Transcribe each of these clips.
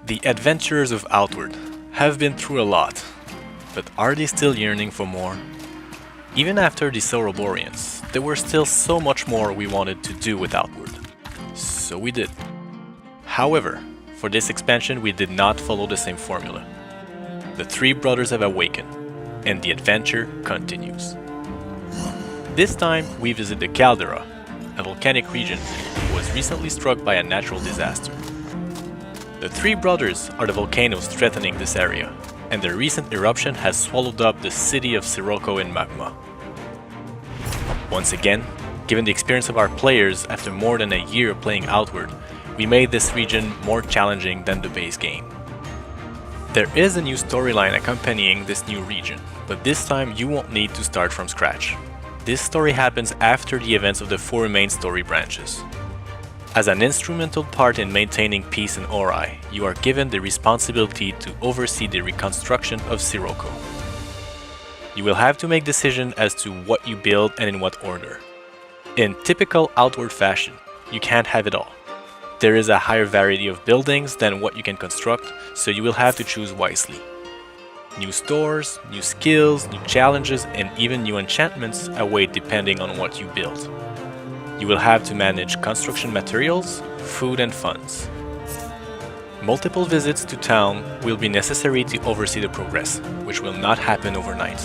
The adventurers of Outward have been through a lot, but are they still yearning for more? Even after the Sauroboreans, there were still so much more we wanted to do with Outward. So we did. However, for this expansion we did not follow the same formula. The three brothers have awakened, and the adventure continues. This time we visit the Caldera, a volcanic region that was recently struck by a natural disaster. The three brothers are the volcanoes threatening this area, and the recent eruption has swallowed up the city of Sirocco in magma. Once again, given the experience of our players after more than a year playing Outward, we made this region more challenging than the base game. There is a new storyline accompanying this new region, but this time you won't need to start from scratch. This story happens after the events of the four main story branches. As an instrumental part in maintaining peace in Ori, you are given the responsibility to oversee the reconstruction of Sirocco. You will have to make decisions as to what you build and in what order. In typical Outward fashion, you can't have it all. There is a higher variety of buildings than what you can construct, so you will have to choose wisely. New stores, new skills, new challenges, and even new enchantments await depending on what you build. You will have to manage construction materials, food and funds. Multiple visits to town will be necessary to oversee the progress, which will not happen overnight.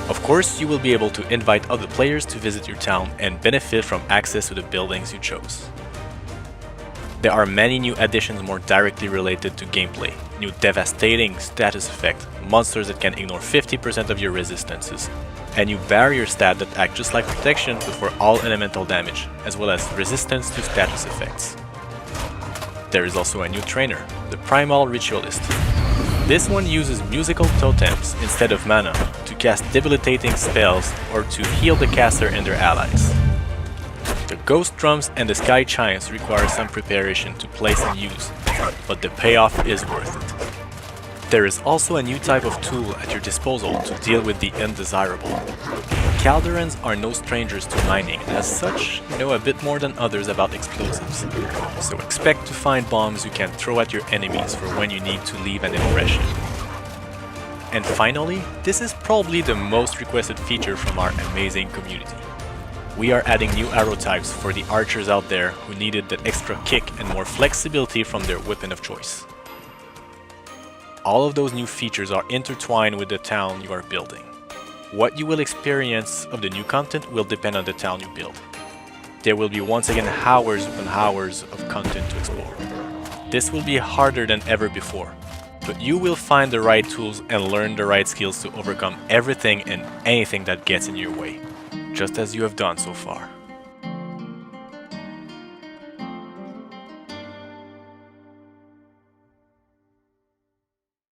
Of course, you will be able to invite other players to visit your town and benefit from access to the buildings you chose. There are many new additions more directly related to gameplay, new devastating status effect, monsters that can ignore 50% of your resistances, a new barrier stat that acts just like protection but for all elemental damage, as well as resistance to status effects. There is also a new trainer, the Primal Ritualist. This one uses musical totems instead of mana to cast debilitating spells or to heal the caster and their allies. The Ghost Drums and the Sky Chimes require some preparation to place and use, but the payoff is worth it. There is also a new type of tool at your disposal to deal with the undesirable. Calderans are no strangers to mining, and as such, know a bit more than others about explosives. So expect to find bombs you can throw at your enemies for when you need to leave an impression. And finally, this is probably the most requested feature from our amazing community. We are adding new arrow types for the archers out there who needed that extra kick and more flexibility from their weapon of choice. All of those new features are intertwined with the town you are building. What you will experience of the new content will depend on the town you build. There will be once again hours upon hours of content to explore. This will be harder than ever before, but you will find the right tools and learn the right skills to overcome everything and anything that gets in your way, just as you have done so far.